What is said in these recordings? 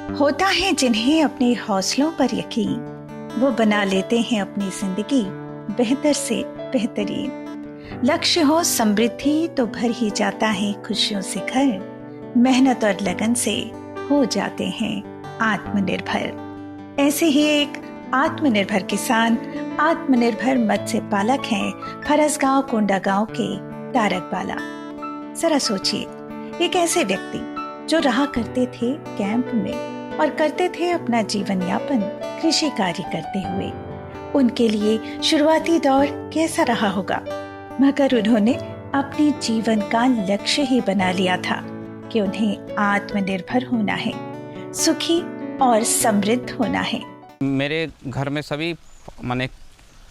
होता है जिन्हें अपने हौसलों पर यकीन, वो बना लेते हैं अपनी जिंदगी बेहतर से बेहतरीन। लक्ष्य हो समृद्धि तो भर ही जाता है खुशियों से घर, मेहनत और लगन से हो जाते हैं आत्मनिर्भर। ऐसे ही एक आत्मनिर्भर किसान, आत्मनिर्भर मत्स्य पालक हैं फरसगांव कोंडागांव के तारक बाला। जरा सोचिए, एक ऐसे व्यक्ति जो रहा करते थे कैंप में और करते थे अपना जीवन यापन कृषि कार्य करते हुए। उनके लिए शुरुआती दौर कैसा रहा होगा, मगर उन्होंने अपने जीवन का लक्ष्य ही बना लिया था कि उन्हें आत्मनिर्भर होना है, सुखी और समृद्ध होना है। मेरे घर में सभी माने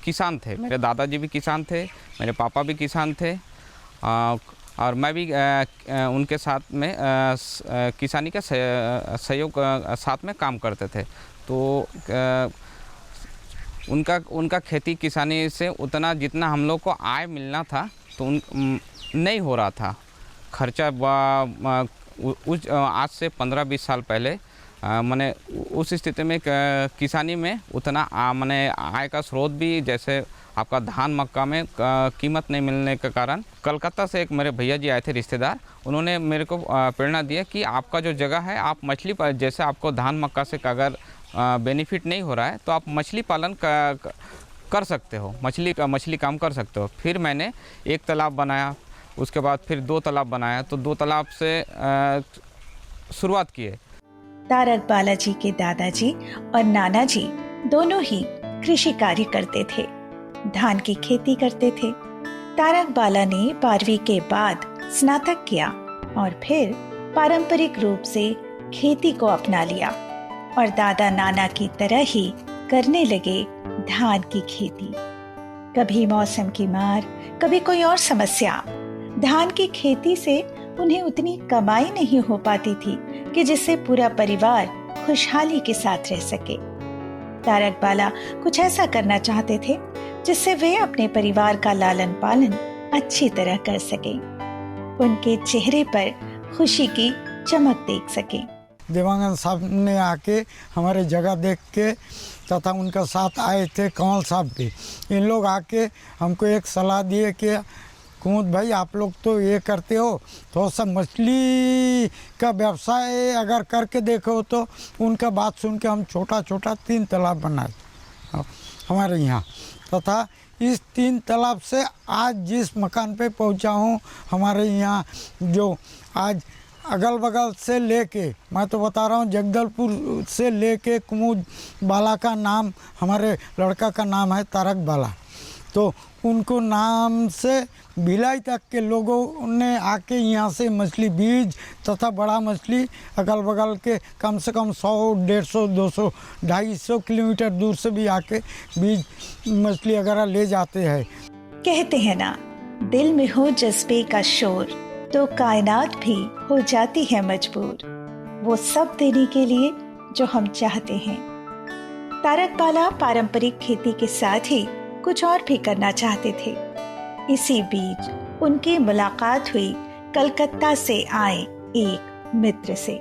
किसान थे। मेरे दादाजी भी किसान थे, मेरे पापा भी किसान थे और मैं भी उनके साथ में किसानी का सहयोग साथ में काम करते थे। तो उनका खेती किसानी से उतना जितना हम लोग को आय मिलना था तो नहीं हो रहा था। खर्चा आज से 15-20 साल पहले मैंने उस स्थिति में किसानी में उतना मैंने आय का स्रोत भी, जैसे आपका धान मक्का में कीमत नहीं मिलने के कारण कलकत्ता से एक मेरे भैया जी आए थे रिश्तेदार। उन्होंने मेरे को प्रेरणा दिया कि आपका जो जगह है आप मछली जैसे आपको धान मक्का से अगर बेनिफिट नहीं हो रहा है तो आप मछली पालन कर सकते हो, मछली काम कर सकते हो। फिर मैंने एक तालाब बनाया, उसके बाद फिर 2 तालाब बनाया, तो 2 तालाब से शुरुआत किए। तारक बाला जी के दादाजी और नाना जी दोनों ही कृषि कार्य करते थे, धान की खेती करते थे। तारक बाला ने 12वीं के बाद स्नातक किया और फिर पारंपरिक रूप से खेती को अपना लिया और दादा नाना की तरह ही करने लगे धान की खेती। कभी मौसम की मार, कभी कोई और समस्या। धान की खेती से उन्हें उतनी कमाई नहीं हो पाती थी कि जिससे पूरा परिवार खुशहाली के साथ रह सके। तारक बाला कुछ ऐसा करना चाहते थे जिससे वे अपने परिवार का लालन पालन अच्छी तरह कर सके, उनके चेहरे पर खुशी की चमक देख सके। देवांगन साहब ने आके हमारे जगह देख के तथा उनका साथ आए थे कंवल साहब भी। इन लोग आके हमको एक सलाह दिए कि कुमुद भाई, आप लोग तो ये करते हो, तो सब मछली का व्यवसाय अगर करके देखो। तो उनका बात सुन के हम छोटा 3 तालाब बनाए हमारे यहाँ, तथा इस 3 तालाब से आज जिस मकान पे पहुँचा हूँ, हमारे यहाँ जो आज अगल बगल से लेके, मैं तो बता रहा हूँ जगदलपुर से लेके कुमुद बाला का नाम, हमारे लड़का का नाम है तारक बाला। तो उनको नाम से भिलाई तक के लोगों ने आके यहाँ से मछली बीज तथा बड़ा मछली अगल बगल के कम से कम 100, 150, 200, 250 किलोमीटर दूर से भी आके बीज मछली वगैरह ले जाते हैं। कहते हैं ना, दिल में हो जज्बे का शोर तो कायनात भी हो जाती है मजबूर वो सब देने के लिए जो हम चाहते हैं। तारक बाला पारंपरिक खेती के साथ ही कुछ और भी करना चाहते थे। इसी बीच उनकी मुलाकात हुई कलकत्ता से आए एक मित्र से।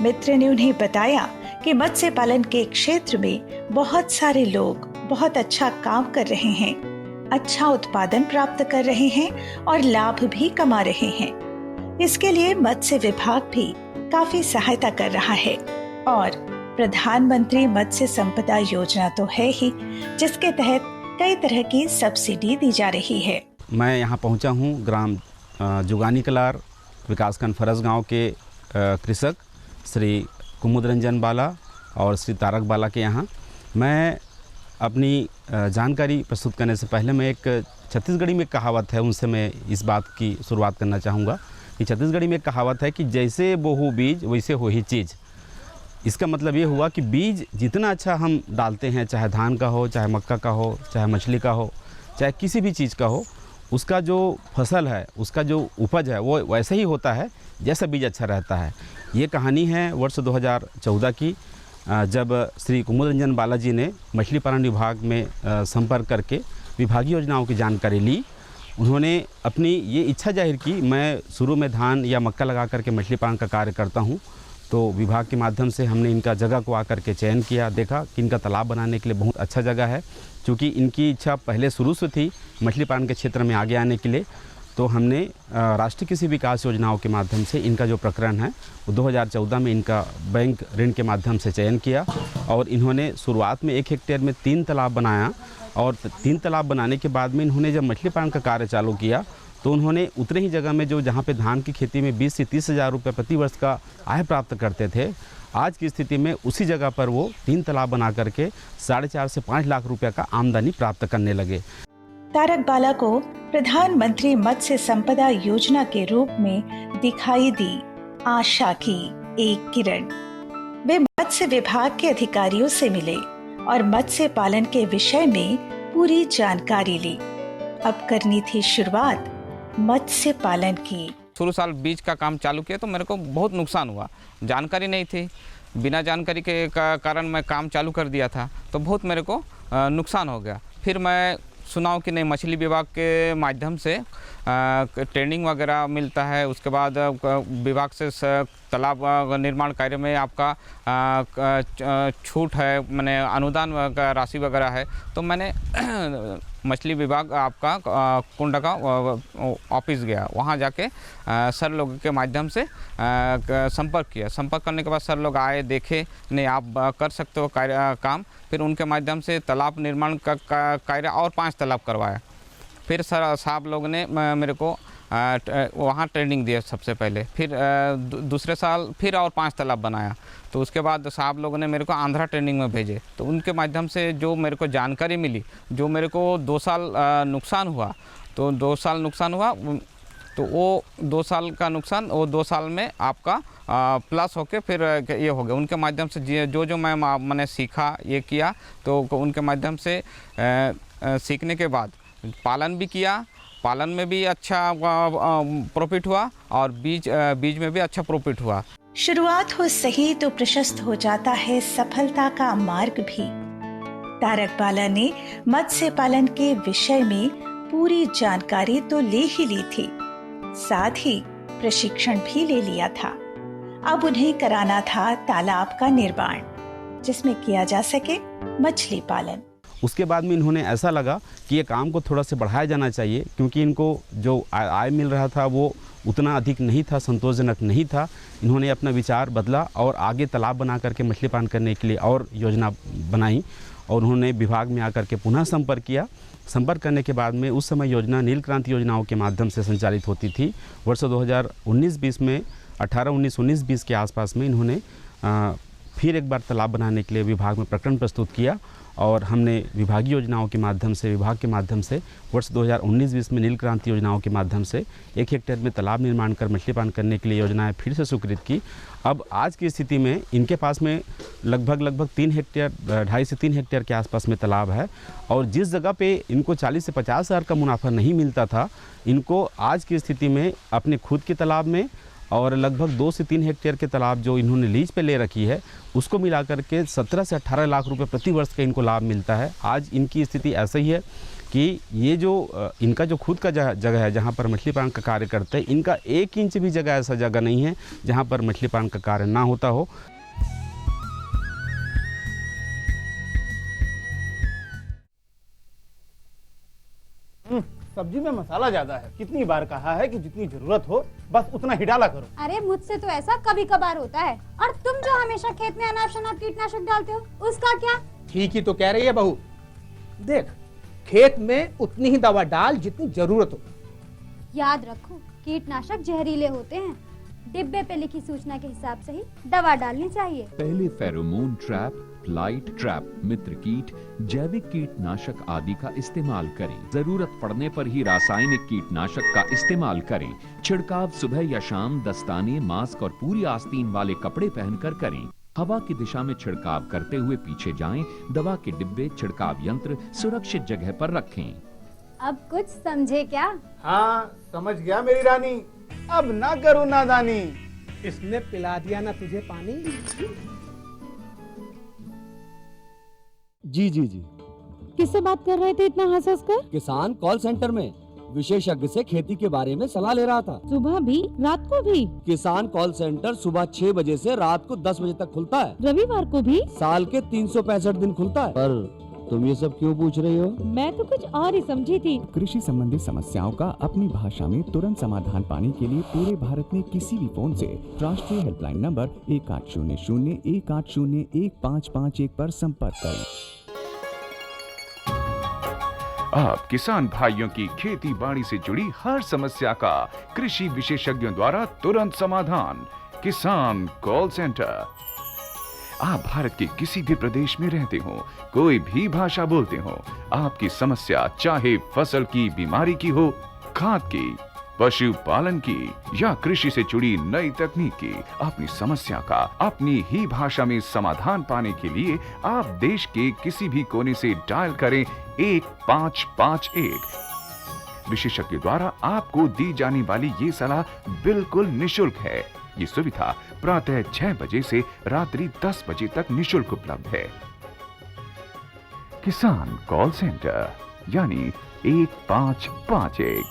मित्र ने उन्हें बताया कि मत्स्य पालन के क्षेत्र में बहुत सारे लोग बहुत अच्छा काम कर रहे हैं, अच्छा उत्पादन प्राप्त कर रहे हैं और लाभ भी कमा रहे हैं। इसके लिए मत्स्य विभाग भी काफी सहायता कर रहा है और प्रधानमंत्री मत्स्य संपदा योजना तो है ही, जिसके तहत कई तरह की सब्सिडी दी जा रही है। मैं यहाँ पहुँचा हूँ ग्राम जुगानी कलार विकासखंड फरसगांव के कृषक श्री कुमुद रंजन बाला और श्री तारक बाला के यहाँ। मैं अपनी जानकारी प्रस्तुत करने से पहले मैं एक छत्तीसगढ़ी में कहावत है, उनसे मैं इस बात की शुरुआत करना चाहूँगा कि छत्तीसगढ़ी में एक कहावत है कि जैसे बोहू बीज वैसे हो ही चीज़। इसका मतलब ये हुआ कि बीज जितना अच्छा हम डालते हैं, चाहे धान का हो, चाहे मक्का का हो, चाहे मछली का हो, चाहे किसी भी चीज़ का हो, उसका जो फसल है, उसका जो उपज है वो वैसे ही होता है जैसा बीज अच्छा रहता है। ये कहानी है वर्ष 2014 की, जब श्री कुमुद रंजन बाला जी ने मछली पालन विभाग में संपर्क करके विभागीय योजनाओं की जानकारी ली। उन्होंने अपनी ये इच्छा जाहिर की, मैं शुरू में धान या मक्का लगा करके मछली पालन का कार्य करता हूँ, तो विभाग के माध्यम से हमने इनका जगह को आकर के चयन किया, देखा कि इनका तालाब बनाने के लिए बहुत अच्छा जगह है। क्योंकि इनकी इच्छा पहले शुरू से थी मछली पालन के क्षेत्र में आगे आने के लिए, तो हमने राष्ट्रीय कृषि विकास योजनाओं के माध्यम से इनका जो प्रकरण है वो 2014 में इनका बैंक ऋण के माध्यम से चयन किया। और इन्होंने शुरुआत में 1 हेक्टेयर में 3 तालाब बनाया, और 3 तालाब बनाने के बाद में इन्होंने जब मछली पालन का कार्य चालू किया तो उन्होंने उतने ही जगह में जो जहाँ पे धान की खेती में 20 से 30 हज़ार रुपये प्रति वर्ष का आय प्राप्त करते थे, आज की स्थिति में उसी जगह पर वो 3 तालाब बना करके 4.5 से 5 लाख रुपये का आमदनी प्राप्त करने लगे। तारक बाला को प्रधानमंत्री मत्स्य संपदा योजना के रूप में दिखाई दी आशा की एक किरण। वे मत्स्य विभाग के अधिकारियों से मिले और मत्स्य पालन के विषय में पूरी जानकारी ली। अब करनी थी शुरुआत मत्स्य पालन की। शुरू साल बीज का काम चालू किया तो मेरे को बहुत नुकसान हुआ, जानकारी नहीं थी, बिना जानकारी के कारण मैं काम चालू कर दिया था, तो बहुत मेरे को नुकसान हो गया। फिर मैं सुनाऊँ कि नहीं, मछली विभाग के माध्यम से ट्रेनिंग वगैरह मिलता है, उसके बाद विभाग से तालाब निर्माण कार्य में आपका छूट है, मैंने अनुदान का राशि वगैरह है, तो मैंने मछली विभाग आपका कुंडा का ऑफिस गया, वहाँ जाके सर लोगों के माध्यम से संपर्क किया। संपर्क करने के बाद सर लोग आए, देखे, नहीं आप कर सकते हो काम। फिर उनके माध्यम से तालाब निर्माण का कार्य और 5 तालाब करवाया। फिर सर साहब लोग ने मेरे को वहाँ ट्रेनिंग दिया सबसे पहले। फिर दूसरे साल फिर और 5 तालाब बनाया। तो उसके बाद साहब लोगों ने मेरे को आंध्रा ट्रेनिंग में भेजे। तो उनके माध्यम से जो मेरे को जानकारी मिली, जो मेरे को 2 साल नुकसान हुआ, तो 2 साल नुकसान हुआ, तो वो 2 साल का नुकसान वो 2 साल में आपका प्लस होके फिर ये हो गया। उनके माध्यम से जो मैंने सीखा, ये किया, तो उनके माध्यम से सीखने के बाद पालन भी किया। पालन में भी अच्छा प्रॉफिट हुआ और बीज में भी अच्छा प्रॉफिट हुआ। शुरुआत हो सही तो प्रशस्त हो जाता है सफलता का मार्ग भी। तारक बाला ने मत्स्य पालन के विषय में पूरी जानकारी तो ले ही ली थी, साथ ही प्रशिक्षण भी ले लिया था। अब उन्हें कराना था तालाब का निर्माण, जिसमें किया जा सके मछली पालन। उसके बाद में इन्होंने ऐसा लगा कि ये काम को थोड़ा सा बढ़ाया जाना चाहिए, क्योंकि इनको जो आय मिल रहा था वो उतना अधिक नहीं था, संतोषजनक नहीं था। इन्होंने अपना विचार बदला और आगे तालाब बना करके मछली पालन करने के लिए और योजना बनाई, और उन्होंने विभाग में आकर के पुनः संपर्क किया। संपर्क करने के बाद में उस समय योजना नील क्रांति योजनाओं के माध्यम से संचालित होती थी। वर्ष 2019-20 में 18-19-19-20 के आसपास में इन्होंने फिर एक बार तालाब बनाने के लिए विभाग में प्रकरण प्रस्तुत किया, और हमने विभागीय योजनाओं के माध्यम से, विभाग के माध्यम से वर्ष 2019-20 में नील क्रांति योजनाओं के माध्यम से 1 हेक्टेयर में तालाब निर्माण कर मछली पालन करने के लिए योजनाएं फिर से स्वीकृत की। अब आज की स्थिति में इनके पास में लगभग 3 हेक्टेयर, 2.5 से 3 हेक्टेयर के आसपास में तालाब है, और जिस जगह पे इनको 40 से 50 हज़ार का मुनाफा नहीं मिलता था, इनको आज की स्थिति में अपने खुद के तालाब में और लगभग 2 से 3 हेक्टेयर के तालाब जो इन्होंने लीज पे ले रखी है, उसको मिला करके 17 से 18 लाख रुपए प्रति वर्ष का इनको लाभ मिलता है। आज इनकी स्थिति ऐसा ही है कि ये जो इनका जो खुद का जगह है जहाँ पर मछली पालन का कार्य करते हैं, इनका 1 इंच भी जगह ऐसा जगह नहीं है जहाँ पर मछली पालन का कार्य ना होता हो। सब्जी में मसाला ज्यादा है। कितनी बार कहा है कि जितनी जरूरत हो बस उतना ही डाला करो। अरे मुझसे तो ऐसा कभी कभार होता है। और तुम जो हमेशा खेत में अनाप शनाप कीटनाशक डालते हो, उसका क्या? ठीक ही तो कह रही है बहू। देख, खेत में उतनी ही दवा डाल जितनी जरूरत हो। याद रखो, कीटनाशक जहरीले होते हैं। डिब्बे पे लिखी सूचना के हिसाब से ही दवा डालनी चाहिए। पहले फेरोमोन ट्रैप, फ्लाइट ट्रैप, मित्र कीट, जैविक कीटनाशक आदि का इस्तेमाल करें। जरूरत पड़ने पर ही रासायनिक कीटनाशक का इस्तेमाल करें। छिड़काव सुबह या शाम दस्ताने, मास्क और पूरी आस्तीन वाले कपड़े पहनकर करें। हवा की दिशा में छिड़काव करते हुए पीछे जाएं। दवा के डिब्बे, छिड़काव यंत्र सुरक्षित जगह पर रखें। अब कुछ समझे क्या? हाँ, समझ गया मेरी रानी। अब ना करो नादानी। इसने पिला दिया ना तुझे पानी। जी। किससे बात कर रहे थे इतना हंस हंस कर? किसान कॉल सेंटर में। विशेषज्ञ से खेती के बारे में सलाह ले रहा था। सुबह भी रात को भी? किसान कॉल सेंटर सुबह 6 बजे से रात को 10 बजे तक खुलता है। रविवार को भी? साल के 365 दिन खुलता है। पर तुम ये सब क्यों पूछ रही हो? मैं तो कुछ और ही समझी थी। कृषि संबंधी समस्याओं का अपनी भाषा में तुरंत समाधान पाने के लिए पूरे भारत में किसी भी फोन से राष्ट्रीय हेल्पलाइन नंबर 1800-180-1551 पर संपर्क करें। आप किसान भाइयों की खेती बाड़ी से जुड़ी हर समस्या का कृषि विशेषज्ञों द्वारा तुरंत समाधान। किसान कॉल सेंटर। आप भारत के किसी भी प्रदेश में रहते हो, कोई भी भाषा बोलते हो, आपकी समस्या चाहे फसल की बीमारी की हो, खाद की, पशुपालन की या कृषि से जुड़ी नई तकनीक की, अपनी समस्या का अपनी ही भाषा में समाधान पाने के लिए आप देश के किसी भी कोने से डायल करें 1551। विशेषज्ञ द्वारा आपको दी जाने वाली ये सलाह बिल्कुल निशुल्क है। ये सुविधा प्रातः 6 बजे से रात्रि 10 बजे तक निशुल्क उपलब्ध है। किसान कॉल सेंटर यानी 1551।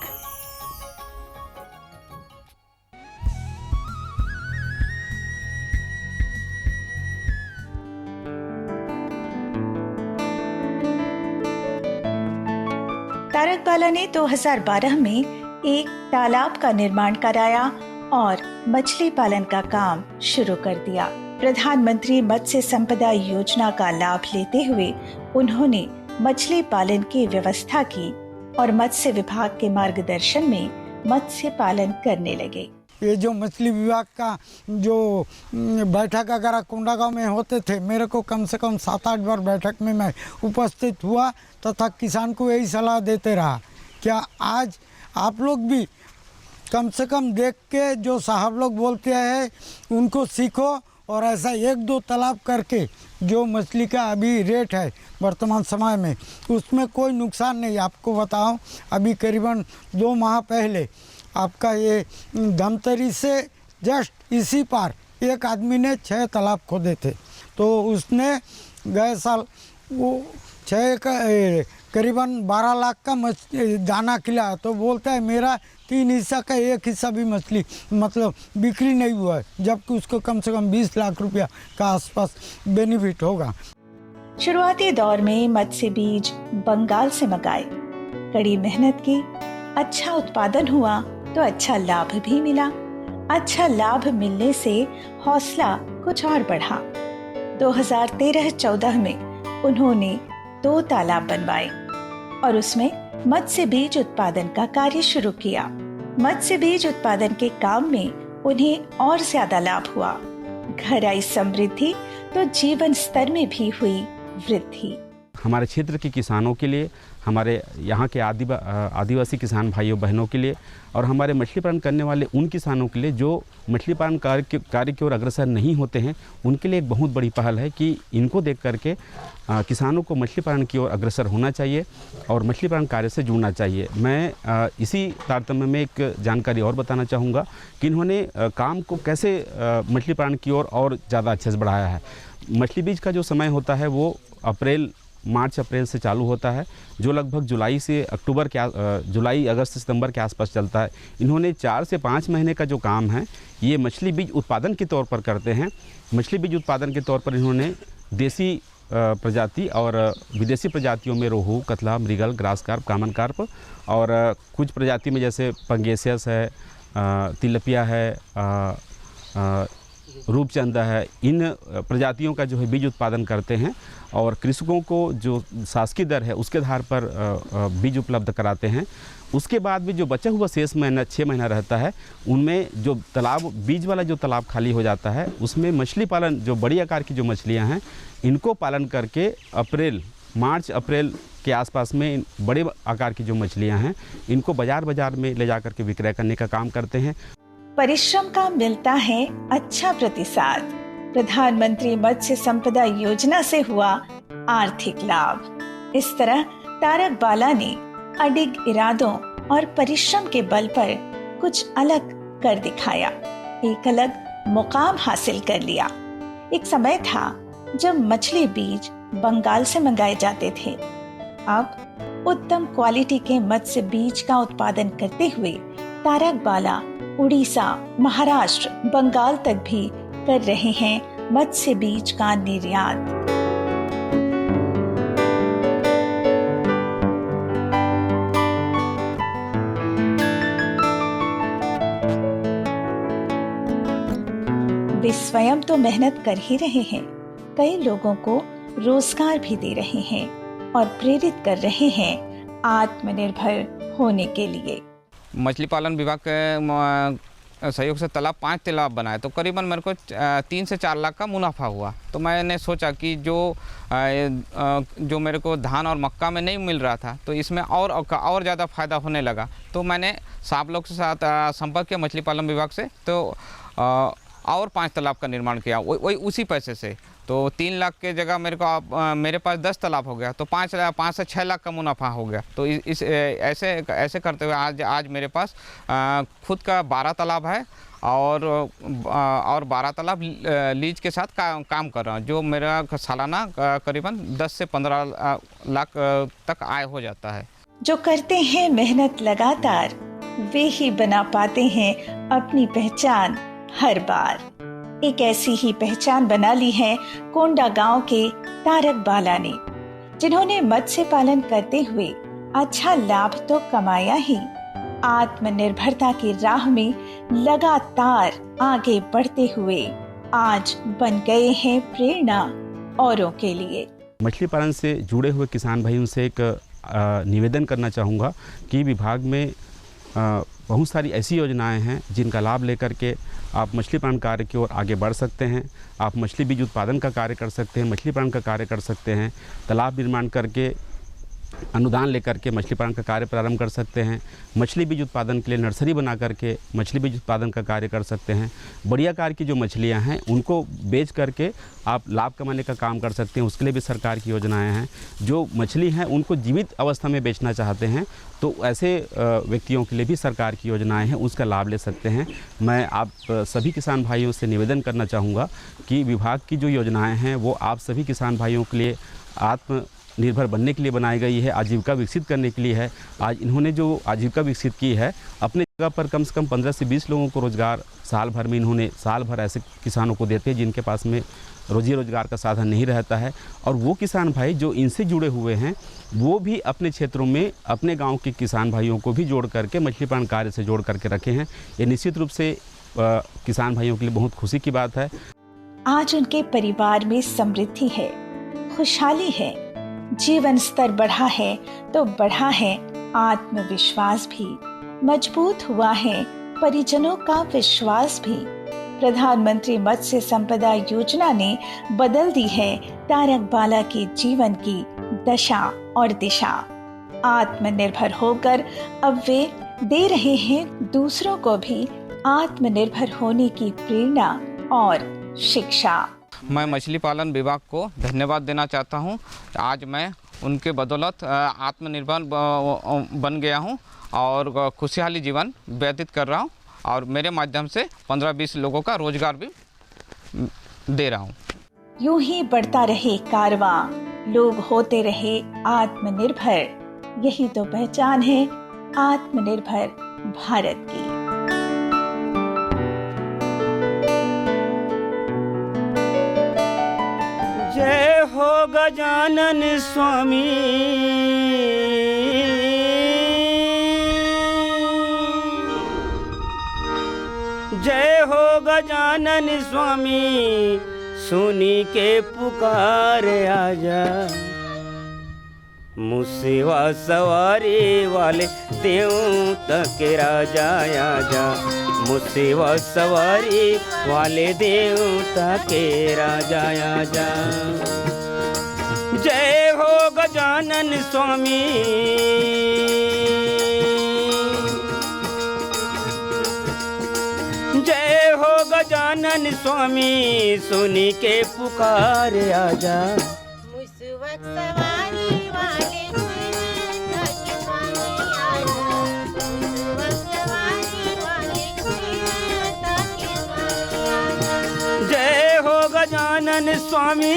तारकबाला ने 2012 में एक तालाब का निर्माण कराया और मछली पालन का काम शुरू कर दिया। प्रधानमंत्री मत्स्य संपदा योजना का लाभ लेते हुए उन्होंने मछली पालन की व्यवस्था की और मत्स्य विभाग के मार्गदर्शन में मत्स्य पालन करने लगे। ये जो मछली विभाग का जो बैठक अगर कोंडागांव में होते थे, मेरे को कम से कम 7-8 बार बैठक में मैं उपस्थित हुआ तथा किसान को यही सलाह देते रहा। क्या आज आप लोग भी कम से कम देख के जो साहब लोग बोलते हैं उनको सीखो और ऐसा 1-2 तालाब करके जो मछली का अभी रेट है वर्तमान समय में उसमें कोई नुकसान नहीं। आपको बताऊं, अभी करीबन 2 माह पहले आपका ये धमतरी से जस्ट इसी पार एक आदमी ने 6 तालाब खोदे थे, तो उसने गए साल वो 6 करीबन 12 लाख का दाना खिलाया। तो बोलता है मेरा 3 हिस्सा का 1 हिस्सा भी मछली मतलब बिक्री नहीं हुआ है, जबकि उसको कम से कम 20 लाख रुपया का आसपास बेनिफिट होगा। शुरुआती दौर में मत्स्य बीज बंगाल से मंगाए, कड़ी मेहनत की, अच्छा उत्पादन हुआ तो अच्छा लाभ भी मिला। अच्छा लाभ मिलने से हौसला कुछ और बढ़ा। 2013-14 में उन्होंने 2 तालाब बनवाए और उसमें मत्स्य बीज उत्पादन का कार्य शुरू किया। मत्स्य बीज उत्पादन के काम में उन्हें और ज्यादा लाभ हुआ। घर आई समृद्धि तो जीवन स्तर में भी हुई वृद्धि। हमारे क्षेत्र के किसानों के लिए, हमारे यहाँ के आदिवासी किसान भाइयों बहनों के लिए और हमारे मछली पालन करने वाले उन किसानों के लिए जो मछली पालन कार्य की ओर अग्रसर नहीं होते हैं, उनके लिए एक बहुत बड़ी पहल है कि इनको देख करके किसानों को मछली पालन की ओर अग्रसर होना चाहिए और मछली पालन कार्य से जुड़ना चाहिए। मैं इसी तारतम्य में एक जानकारी और बताना चाहूँगा कि इन्होंने काम को कैसे मछली पालन की ओर और ज़्यादा अच्छे से बढ़ाया है। मछली बीज का जो समय होता है वो मार्च अप्रैल से चालू होता है, जो लगभग जुलाई अगस्त सितंबर के आसपास चलता है। इन्होंने 4 से 5 महीने का जो काम है ये मछली बीज उत्पादन के तौर पर करते हैं। मछली बीज उत्पादन के तौर पर इन्होंने देसी प्रजाति और विदेशी प्रजातियों में रोहू, कतला, मृगल, ग्रास कार्प, कॉमन कार्प और कुछ प्रजाति में जैसे पंगेसियस है, तिलपिया है, रूपचंदा है, इन प्रजातियों का जो है बीज उत्पादन करते हैं और कृषकों को जो शासकीय दर है उसके आधार पर बीज उपलब्ध कराते हैं। उसके बाद भी जो बचा हुआ शेष महीना 6 महीना रहता है, उनमें जो तालाब बीज वाला जो तालाब खाली हो जाता है उसमें मछली पालन, जो बड़ी आकार की जो मछलियां हैं इनको पालन करके मार्च अप्रैल के आसपास में बड़े आकार की जो मछलियां हैं इनको बाज़ार में ले जा करके विक्रय करने का काम करते हैं। परिश्रम का मिलता है अच्छा प्रतिसाद। प्रधानमंत्री मत्स्य संपदा योजना से हुआ आर्थिक लाभ। इस तरह तारकबाला ने अडिग इरादों और परिश्रम के बल पर कुछ अलग कर दिखाया, एक अलग मुकाम हासिल कर लिया। एक समय था जब मछली बीज बंगाल से मंगाए जाते थे, अब उत्तम क्वालिटी के मत्स्य बीज का उत्पादन करते हुए तारकबाला उड़ीसा, महाराष्ट्र, बंगाल तक भी कर रहे हैं मत्स्य बीज का निर्यात। वे स्वयं तो मेहनत कर ही रहे हैं, कई लोगों को रोजगार भी दे रहे हैं और प्रेरित कर रहे हैं आत्मनिर्भर होने के लिए। मछली पालन विभाग के सहयोग से 5 तालाब बनाए तो करीबन मेरे को 3 से 4 लाख का मुनाफा हुआ। तो मैंने सोचा कि जो मेरे को धान और मक्का में नहीं मिल रहा था तो इसमें और ज़्यादा फायदा होने लगा। तो मैंने साहब लोग के साथ संपर्क किया मछली पालन विभाग से, तो और 5 तालाब का निर्माण किया वही उसी पैसे से। तो 3 लाख के जगह मेरे पास 10 तालाब हो गया, तो 5 से 6 लाख का मुनाफा हो गया। तो ऐसे करते हुए आज मेरे पास खुद का 12 तालाब है और 12 तालाब लीज के साथ काम कर रहा हूँ, जो मेरा सालाना करीबन 10 से 15 लाख तक आय हो जाता है। जो करते हैं मेहनत लगातार, वे ही बना पाते हैं अपनी पहचान हर बार। एक ऐसी ही पहचान बना ली है कोंडा गांव के तारकबाला ने, जिन्होंने मत्स्य पालन करते हुए अच्छा लाभ तो कमाया ही, आत्मनिर्भरता की राह में लगातार आगे बढ़ते हुए आज बन गए हैं प्रेरणा औरों के लिए। मछली पालन से जुड़े हुए किसान भाइयों से एक निवेदन करना चाहूँगा कि विभाग में बहुत सारी ऐसी योजनाएं हैं जिनका लाभ लेकर के आप मछली पालन कार्य की ओर आगे बढ़ सकते हैं। आप मछली बीज उत्पादन का कार्य कर सकते हैं, मछली पालन का कार्य कर सकते हैं, तालाब निर्माण करके अनुदान लेकर के मछली पालन का कार्य प्रारंभ कर सकते हैं, मछली बीज उत्पादन के लिए नर्सरी बना करके मछली बीज उत्पादन का कार्य कर सकते हैं। बढ़िया आकार की जो मछलियां हैं उनको बेच करके आप लाभ कमाने का काम कर सकते हैं, उसके लिए भी सरकार की योजनाएं हैं। जो मछली हैं उनको जीवित अवस्था में बेचना चाहते हैं तो ऐसे व्यक्तियों के लिए भी सरकार की योजनाएं हैं, उसका लाभ ले सकते हैं। मैं आप सभी किसान भाइयों से निवेदन करना चाहूँगा कि विभाग की जो योजनाएँ हैं वो आप सभी किसान भाइयों के लिए आत्मनिर्भर बनने के लिए बनाई गई है, आजीविका विकसित करने के लिए है। आज इन्होंने जो आजीविका विकसित की है, अपने जगह पर कम से कम 15 से 20 लोगों को रोज़गार साल भर में इन्होंने साल भर ऐसे किसानों को देते हैं जिनके पास में रोजी रोजगार का साधन नहीं रहता है। और वो किसान भाई जो इनसे जुड़े हुए हैं वो भी अपने क्षेत्रों में अपने गाँव के किसान भाइयों को भी जोड़ करके मछली पालन कार्य से जोड़ करके रखे हैं। ये निश्चित रूप से किसान भाइयों के लिए बहुत खुशी की बात है। आज उनके परिवार में समृद्धि है, खुशहाली है, जीवन स्तर बढ़ा है तो बढ़ा है आत्मविश्वास भी, मजबूत हुआ है परिजनों का विश्वास भी। प्रधानमंत्री मत्स्य संपदा योजना ने बदल दी है तारकबाला के जीवन की दशा और दिशा। आत्मनिर्भर होकर अब वे दे रहे हैं दूसरों को भी आत्मनिर्भर होने की प्रेरणा और शिक्षा। मैं मछली पालन विभाग को धन्यवाद देना चाहता हूं। आज मैं उनके बदौलत आत्मनिर्भर बन गया हूं और खुशहाली जीवन व्यतीत कर रहा हूं और मेरे माध्यम से 15-20 लोगों का रोजगार भी दे रहा हूं। यूं ही बढ़ता रहे कारवां, लोग होते रहे आत्मनिर्भर, यही तो पहचान है आत्मनिर्भर भारत की। जय हो गजानन स्वामी, जय हो गजानन स्वामी, सुनी के पुकार आजा। मुसेवा सवारी वाले देवता के राजा आजा, मुसेवा सवारी वाले देवता के राजा आजा। जय हो गजानन स्वामी, जय हो गजानन स्वामी, सुनी के पुकार आजा। जय हो गजानन स्वामी,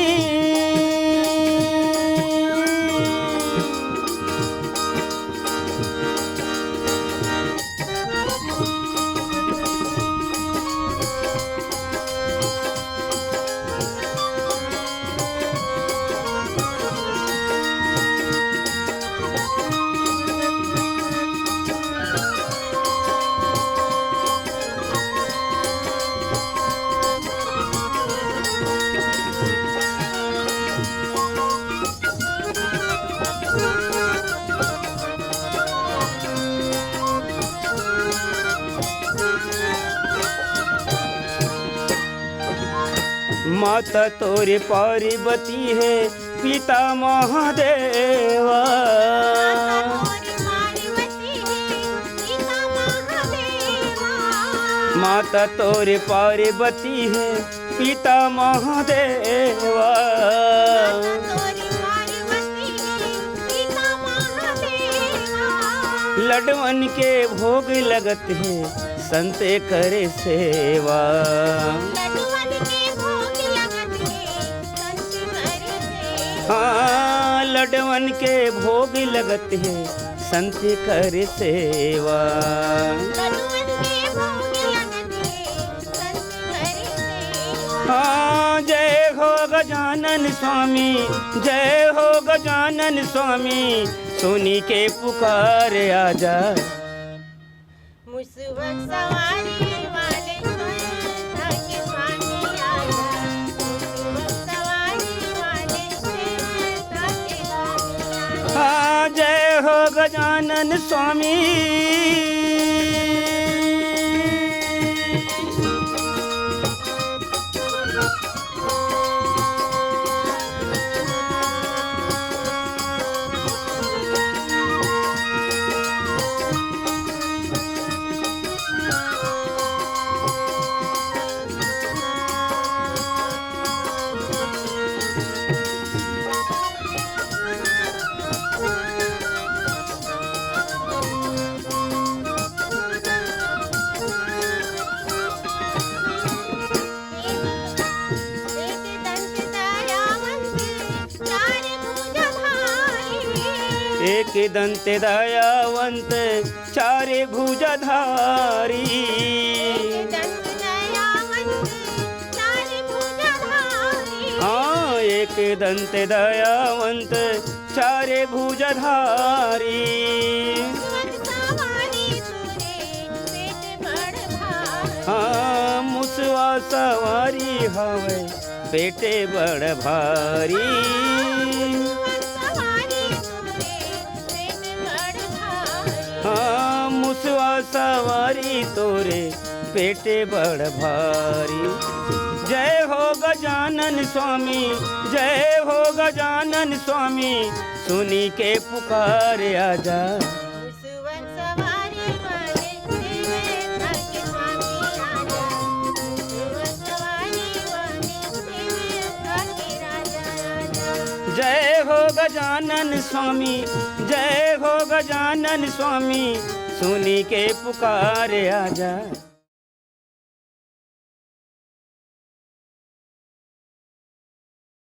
माता तोरे पार्वती है पिता महादेवा माता तोरे पार्वती है पिता महादेवा लडवन के भोग लगत है संते करे सेवा हाँ लडवन के भोग लगत है संते करे सेवा हाँ जय हो गजानन स्वामी जय हो गजानन स्वामी सुनी के पुकार आजा मुसवक सवारी वाले के स्वामी आजा मुसवक सवारी वाले के हाँ जय हो गजानन स्वामी एक दंत दयावंत चारे भुजधारी हाँ एक दंत दयावंत चारे भुजधारी हाँ मुसवा सवारी हवे पेटे बड़ भारी हाँ मुसवा सवारी तोरे पेटे बड़ भारी जय हो गजानन स्वामी जय हो गजानन स्वामी सुनी के पुकार आजा जय हो गजानन स्वामी जय हो गजानन स्वामी सुनी के पुकार आजा